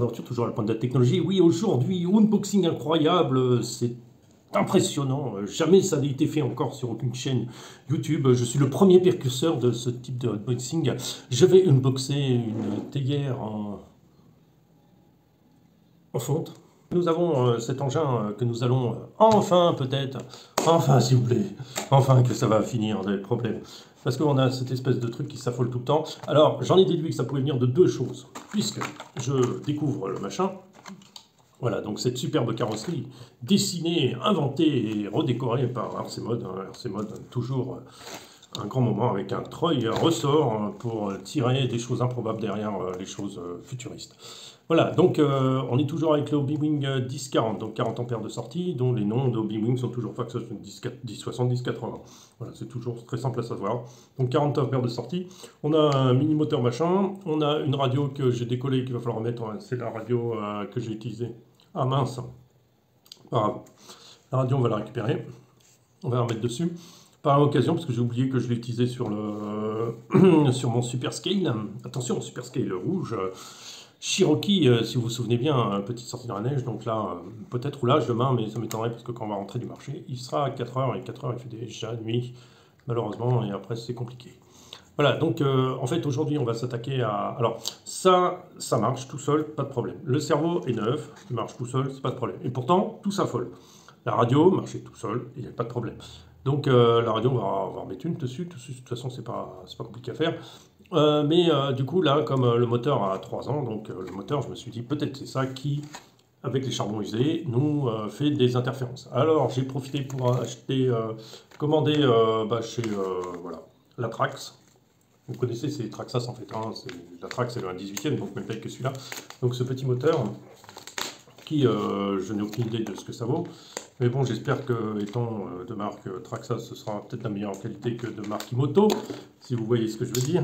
aventures, toujours à la pointe de la technologie. Oui, aujourd'hui, unboxing incroyable, c'est impressionnant. Jamais ça n'a été fait encore sur aucune chaîne YouTube. Je suis le premier précurseur de ce type de unboxing. Je vais unboxer une théière en fonte. Nous avons cet engin que nous allons enfin peut-être, enfin s'il vous plaît, enfin que ça va finir des problèmes. Parce qu'on a cette espèce de truc qui s'affole tout le temps. Alors j'en ai déduit que ça pouvait venir de deux choses. Puisque je découvre le machin. Voilà, donc cette superbe carrosserie dessinée, inventée et redécorée par RC Mode. RC Mode, toujours un grand moment avec un treuil ressort pour tirer des choses improbables derrière les choses futuristes. Voilà, donc on est toujours avec le Hobbywing 1040, donc 40 ampères de sortie, dont les noms de Hobbywing sont toujours Fox 1060, 1080. Voilà, c'est toujours très simple à savoir. Donc 40 ampères de sortie, on a un mini moteur machin, on a une radio que j'ai décollée qu'il va falloir remettre, c'est la radio que j'ai utilisée. Ah mince, pas grave. La radio on va la récupérer, on va la remettre dessus. Par occasion, parce que j'ai oublié que je l'ai utilisé sur, sur mon Super Scale. Attention, Super Scale rouge. Cherokee, si vous vous souvenez bien, petite sortie dans la neige. Donc là, peut-être roulage demain, mais ça m'étonnerait parce que quand on va rentrer du marché, il sera à 4h. Et 4h, il fait déjà nuit, malheureusement. Et après, c'est compliqué. Voilà, donc en fait, aujourd'hui, on va s'attaquer à... Alors, ça marche tout seul, pas de problème. Le cerveau est neuf, il marche tout seul, c'est pas de problème. Et pourtant, tout s'affole. La radio marchait tout seul, il n'y a pas de problème. Donc la radio, on va en remettre une dessus. De toute façon, c'est pas compliqué à faire. Mais du coup, là, comme le moteur a 3 ans, donc le moteur, je me suis dit, peut-être c'est ça qui, avec les charbons usés, nous fait des interférences. Alors, j'ai profité pour acheter, commander chez voilà, la Trax. Vous connaissez, c'est Traxas en fait. Hein, la Trax, c'est le 1/18e, donc même taille que celui-là. Donc ce petit moteur, qui, je n'ai aucune idée de ce que ça vaut. Mais bon, j'espère que, étant de marque Traxas, ce sera peut-être la meilleure qualité que de marque Imoto, si vous voyez ce que je veux dire.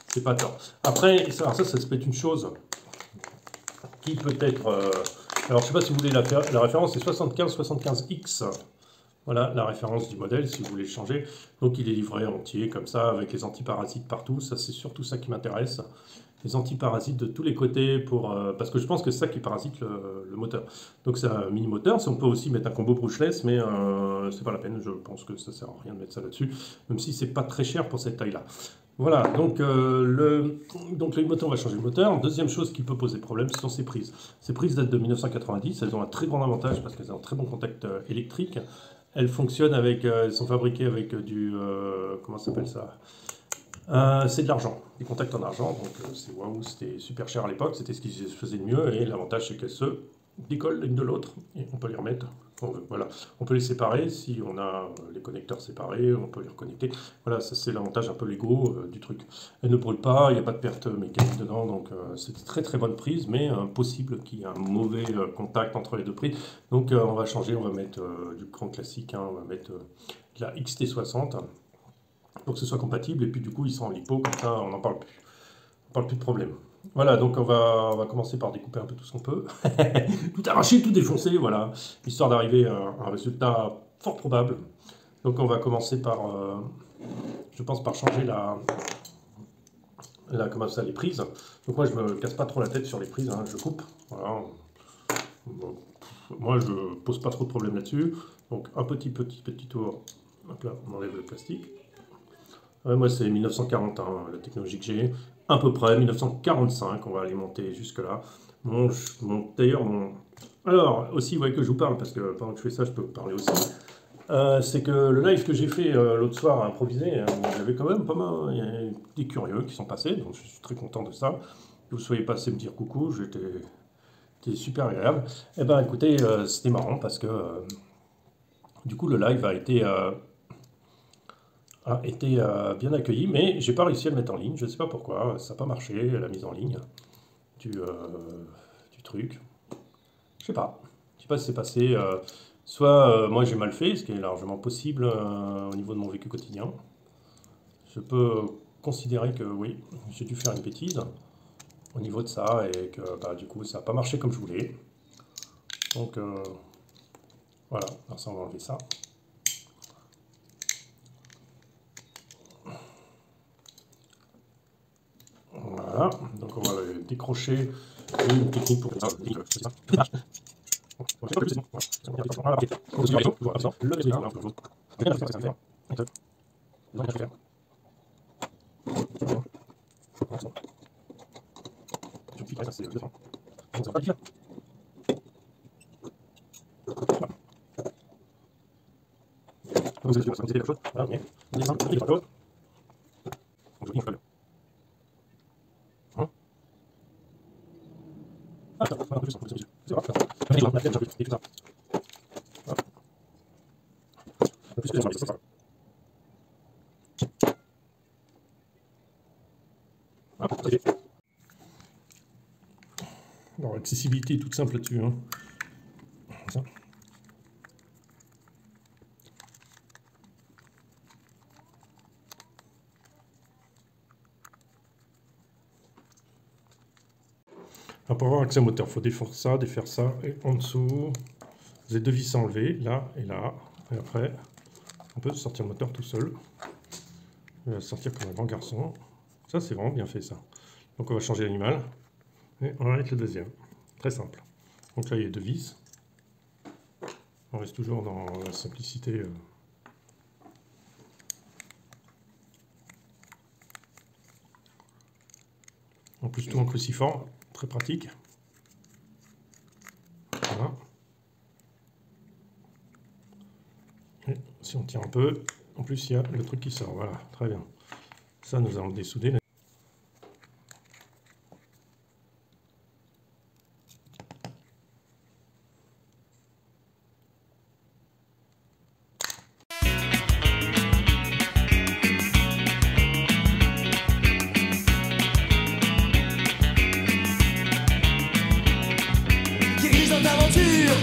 C'est pas tort. Après, ça se peut être une chose qui peut être... alors, je sais pas si vous voulez la référence, c'est 7575X. Voilà la référence du modèle, si vous voulez changer. Donc, il est livré entier, comme ça, avec les antiparasites partout. Ça, c'est surtout ça qui m'intéresse. Les antiparasites de tous les côtés, parce que je pense que c'est ça qui parasite le moteur. Donc, c'est un mini-moteur. On peut aussi mettre un combo brushless, mais c'est pas la peine. Je pense que ça sert à rien de mettre ça là-dessus, même si c'est pas très cher pour cette taille-là. Voilà, donc le moteur, on va changer le moteur. Deuxième chose qui peut poser problème, ce sont ces prises. Ces prises datent de 1990, elles ont un très grand avantage parce qu'elles ont un très bon contact électrique. Elles fonctionnent avec, elles sont fabriquées avec du, comment ça s'appelle ça? C'est de l'argent, des contacts en argent, donc c'est waouh, c'était super cher à l'époque, c'était ce qui se faisait de mieux, et l'avantage c'est qu'elles se décollent l'une de l'autre, et on peut les remettre, voilà, on peut les séparer, si on a les connecteurs séparés, on peut les reconnecter, voilà, ça c'est l'avantage un peu Lego du truc. Elles ne brûlent pas, il n'y a pas de perte mécanique dedans, donc c'est une très très bonne prise, mais possible qu'il y ait un mauvais contact entre les deux prises, donc on va changer, on va mettre du cran classique, hein, on va mettre de la XT60, pour que ce soit compatible, et puis du coup ils sont en lipo, comme ça on n'en parle plus. On parle plus de problème. Voilà, donc on va commencer par découper un peu tout ce qu'on peut. Tout arracher, tout défoncer, voilà, histoire d'arriver à un résultat fort probable. Donc on va commencer par, je pense, par changer comment ça, les prises. Donc moi je me casse pas trop la tête sur les prises, hein, je coupe, voilà. Bon, moi je pose pas trop de problème là-dessus. Donc un petit tour, hop là, on enlève le plastique. Ouais, moi c'est 1940, hein, la technologie que j'ai, à peu près 1945, on va alimenter jusque-là. D'ailleurs, alors aussi, ouais, que je vous parle, parce que pendant que je fais ça, je peux vous parler aussi. C'est que le live que j'ai fait l'autre soir à improviser, j'avais quand même pas mal, il y a des curieux qui sont passés, donc je suis très content de ça. Que vous soyez passés me dire coucou, c'était super agréable. Eh ben écoutez, c'était marrant parce que du coup le live a été bien accueilli, mais j'ai pas réussi à le mettre en ligne, je ne sais pas pourquoi, ça n'a pas marché, la mise en ligne du truc. Je sais pas si c'est passé, soit moi j'ai mal fait, ce qui est largement possible au niveau de mon vécu quotidien. Je peux considérer que oui, j'ai dû faire une bêtise au niveau de ça, et que bah, du coup ça n'a pas marché comme je voulais. Donc voilà, alors ça on va enlever ça. Voilà, donc on va le décrocher Une technique pour ça, c'est ça. Alors, l'accessibilité est toute simple là-dessus. Hein. Ça. Alors, pour avoir accès au moteur, il faut défaire ça, et en dessous, vous avez deux vis à enlever, là et là. Et après, on peut sortir le moteur tout seul. Il va sortir comme un grand garçon. Ça, c'est vraiment bien fait, ça. Donc, on va changer l'animal. Et on va mettre le deuxième. Très simple. Donc là, il y a deux vis. On reste toujours dans la simplicité. En plus, tout en cruciforme. Très pratique. Voilà. Et si on tire un peu, en plus il y a le truc qui sort. Voilà, très bien. Ça, nous allons le dessouder.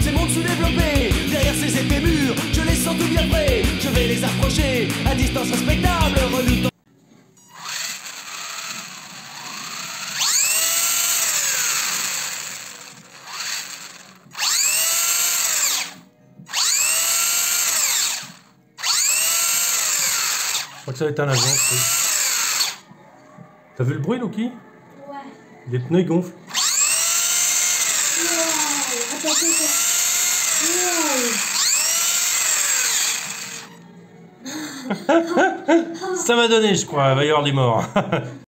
Ces mondes sous-développés, derrière ces épais murs, je les sens tout bien prêts. Je vais les approcher à distance respectable, redoutant. Je crois que ça va être un avion. T'as vu le bruit, Loki? Ouais. Les pneus gonflent. Ça va donner, je crois. Il va y avoir des morts.